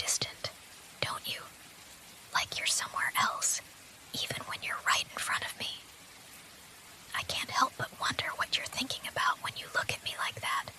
distant, don't you? Like you're somewhere else, even when you're right in front of me. I can't help but wonder what you're thinking about when you look at me like that.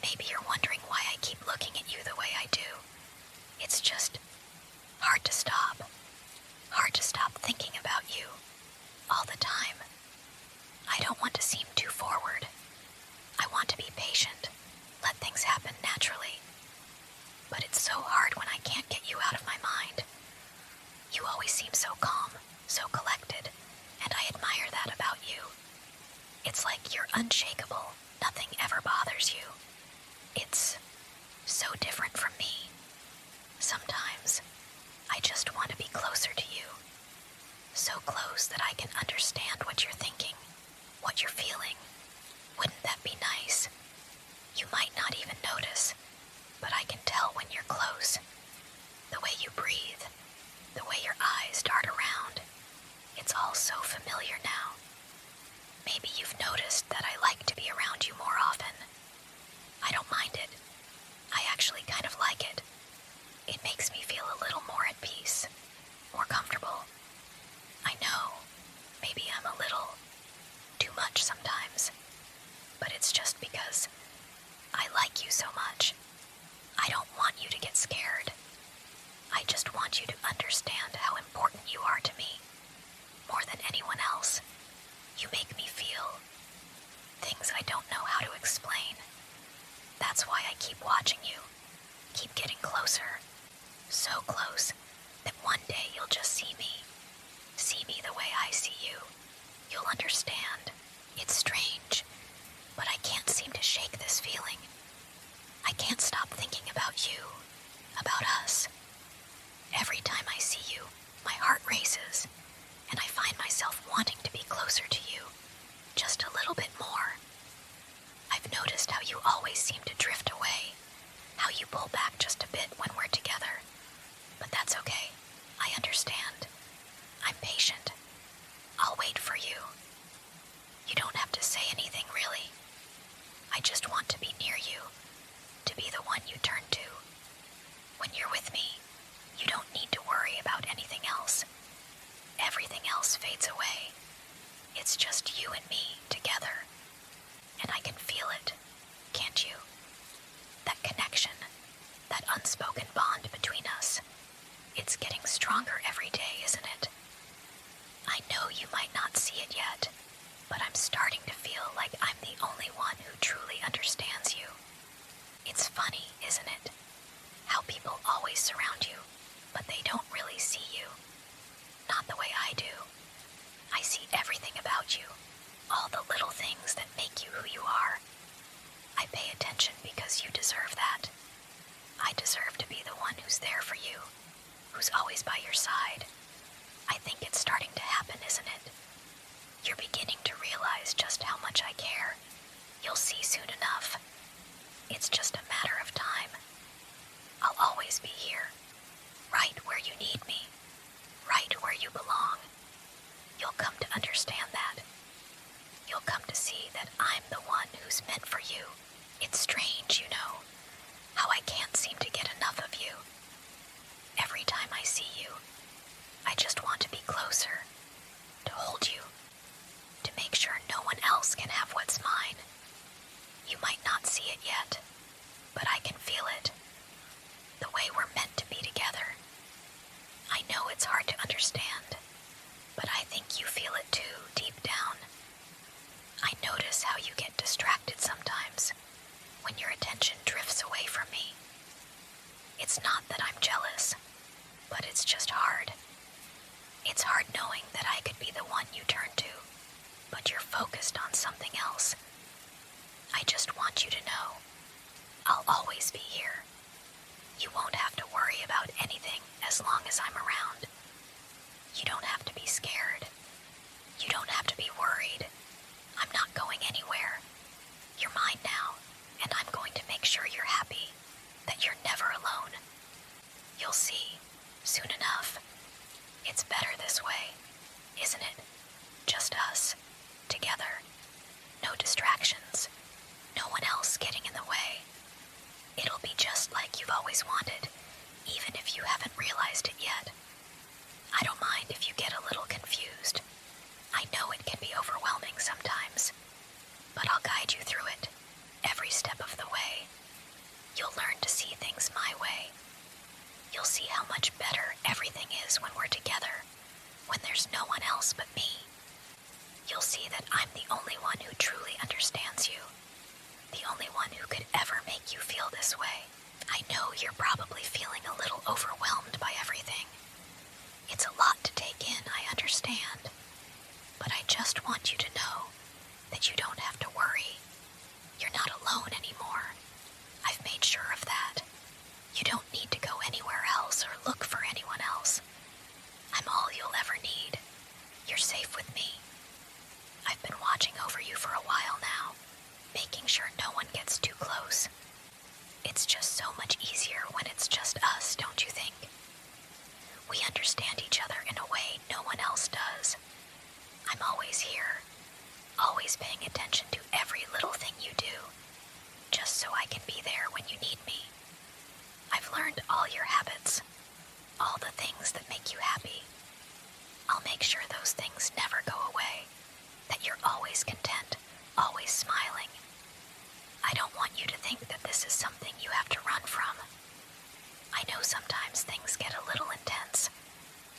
Maybe you're wondering why I keep looking at you the way I do. It's just hard to stop. Hard to stop thinking about you all the time. I don't want to seem too forward. I want to be patient, let things happen naturally. But it's so hard when I can't get you out of my mind. You always seem so calm, so collected, and I admire that about you. It's like you're unshakable, nothing ever bothers you. It's so different from me. Sometimes I just want to be closer to you. So close that I can understand what you're thinking, what you're feeling. Wouldn't that be nice? You might not even notice, but I can tell when you're close. The way you breathe, the way your eyes dart around. It's all so familiar now. Maybe you've noticed that I like to be around you more often. I don't mind it. I actually kind of like it. It makes me feel a little more at peace, more comfortable. I know, maybe I'm a little too much sometimes, but it's just because I like you so much. I don't want you to get scared. I just want you to understand how important you are to me, more than anyone else. You make me feel things I don't know how to explain. That's why I keep watching you, keep getting closer, so close that one day you'll just see me the way I see you. You'll understand. It's strange, but I can't seem to shake this feeling. I can't stop thinking about you, about us. Every time I see you, my heart races, and I find myself wanting to be closer to you, just a little bit more. I've noticed how you always seem to drift away, how you pull back just a bit when we're together. But that's okay. I understand. I'm patient. I'll wait for you. You don't have to say anything, really. I just want to be near you, to be the one you turn to. When you're with me, you don't need to worry about anything else. Everything else fades away. It's just you and me together. And I can feel it, can't you? That connection, that unspoken bond between us. It's getting stronger every day, isn't it? I know you might not see it yet, but I'm starting to feel like I'm the only one who truly understands you. It's funny, isn't it? How people always surround you, but they don't really see you. Not the way I do. I see everything about you, all the little things that make you who you are. I pay attention because you deserve that. I deserve to be the one who's there for you, who's always by your side. I think it's starting to happen, isn't it? You're beginning to realize just how much I care. You'll see soon enough. It's just a matter of time. I'll always be here, right where you need me, right where you belong. You'll come to understand that. You'll come to see that I'm the one who's meant for you. It's strange, you know, how I can't seem to get enough of you. Every time I see you, I just want to be closer, to hold you, to make sure no one else can have what's mine. You might not see it yet, but I can feel it. The way we're meant to be together. I know it's hard to understand, but I think you feel it too, deep down. I notice how you get distracted sometimes, when your attention drifts away from me. It's not that I'm jealous, but it's just hard. It's hard knowing that I could be the one you turn to, but you're focused on something else. I just want you to know, I'll always be here. You won't have to worry about anything as long as I'm around. You don't have to be scared. You don't have to be worried. I'm not going anywhere. You're mine now, and I'm going to make sure you're happy, that you're never alone. You'll see, soon enough. It's better this way, isn't it? Just us, together. No distractions. No one else getting in the way. It'll be just like you've always wanted, even if you haven't realized it yet. I don't mind if you get a little confused. I know it can be overwhelming sometimes, but I'll guide you through it, every step of the way. You'll learn to see things my way. You'll see how much better everything is when we're together, when there's no one else but me. You'll see that I'm the only one who truly understands you, the only one who could ever make you feel this way. I know you're probably feeling a little overwhelmed by everything. It's a lot to take in, I understand. But I just want you to know that you don't have to worry. You're not alone anymore. I've made sure of that. You don't need to go anywhere else or look for anyone else. I'm all you'll ever need. You're safe with me. I've been watching over you for a while now, making sure no one gets too close. It's just so much easier when it's just us, don't you think? We understand each other in a way no one else does. I'm always here, always paying attention to every little thing you do, just so I can be there when you need me. I've learned all your habits, all the things that make you happy. I'll make sure those things never go away, that you're always content, always smiling. I don't want you to think that this is something you have to run from. I know sometimes things get a little intense,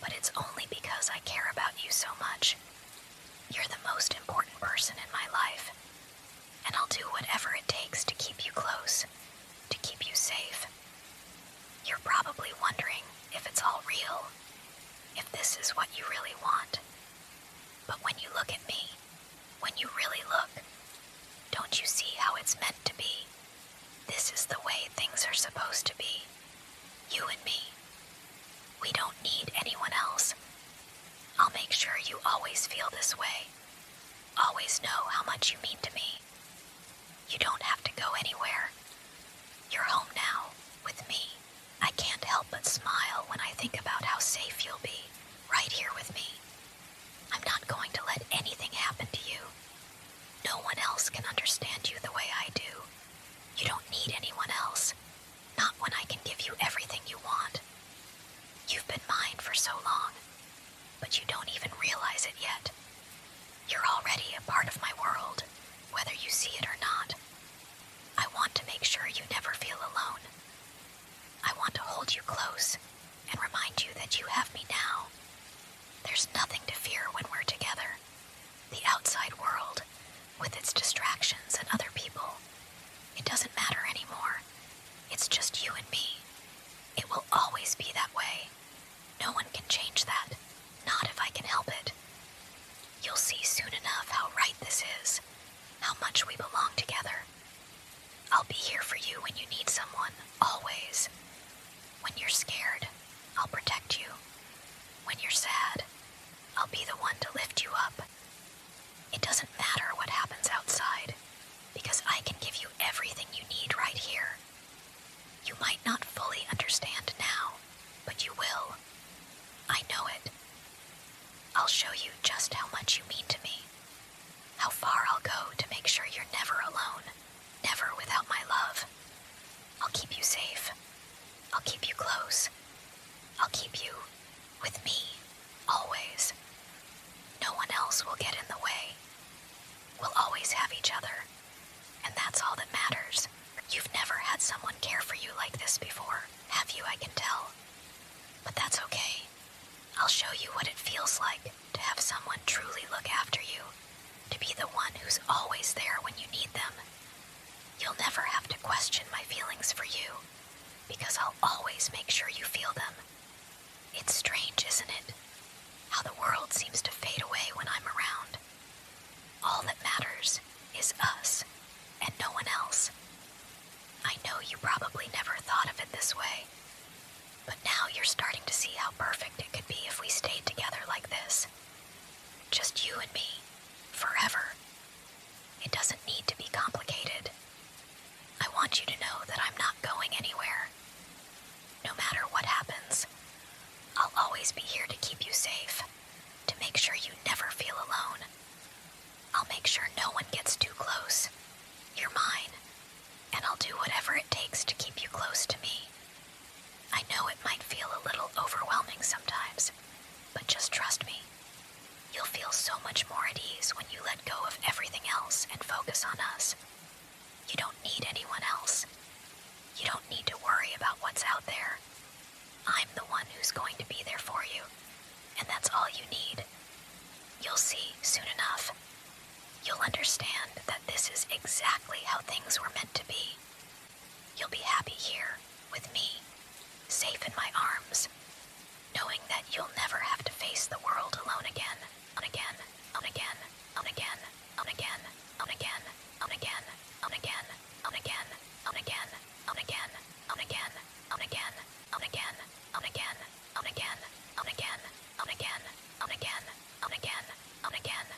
but it's only because I care about you so much. You're the most important person in my life, and I'll do whatever it takes to keep you close, to keep you safe. You're probably wondering if it's all real, if this is what you really want. But when you look at me, when you really look, don't you see how it's meant to be? This is the way things are supposed to be. You and me. We don't need anyone else. I'll make sure you always feel this way. Always know how much you mean to me. You don't have to go anywhere. You're home now, with me. I can't help but smile when I think about how safe you'll be, right here with me. I'm not going to let anything happen to you. No one else can understand you the way I do. You don't need anyone else. Not when I can give you everything you want. You've been mine for so long, but you don't even realize it yet. You're already a part of my world, whether you see it or not. I want to make sure you never feel alone. I want to hold you close and remind you that you have me now. There's nothing to fear when we're together. The outside world, with its distractions and other people, it doesn't matter anymore. It's just you and me. It will always be that way. No one can change that, not if I can help it. You'll see soon enough how right this is, how much we belong together. I'll be here for you when you need someone, always. When you're scared, I'll protect you. When you're sad, I'll be the one to lift you up. It doesn't matter what happens outside, because I can give you everything you need right here. You might not fully understand now, but you will. I know it. I'll show you just how much you mean to me, how far I'll go to make sure you're never alone, never without my love. I'll keep you safe. I'll keep you close. I'll keep you with me, always. No one else will get in the way. We'll always have each other, and that's all that matters. You've never had someone care for you like this before, have you? I can tell. But that's okay. I'll show you what it feels like to have someone truly look after you, to be the one who's always there when you need them. You'll never have to question my feelings for you, because I'll always make sure you feel them. It's strange, isn't it? How the world seems to fade away when I'm around. All that matters is us, and no one else. I know you probably never thought of it this way, but now you're starting to see how perfect it could be if we stayed together like this. Just you and me, forever. It doesn't need to be complicated. I want you to know that I'm not going anywhere. No matter what happens, I'll always be here to keep you safe, to make sure you never feel alone. I'll make sure no one gets too close. You're mine, and I'll do whatever it takes to keep you close to me. I know it again, on again, on again, on again, on again, on again, on again, on again, on again, on again, on again,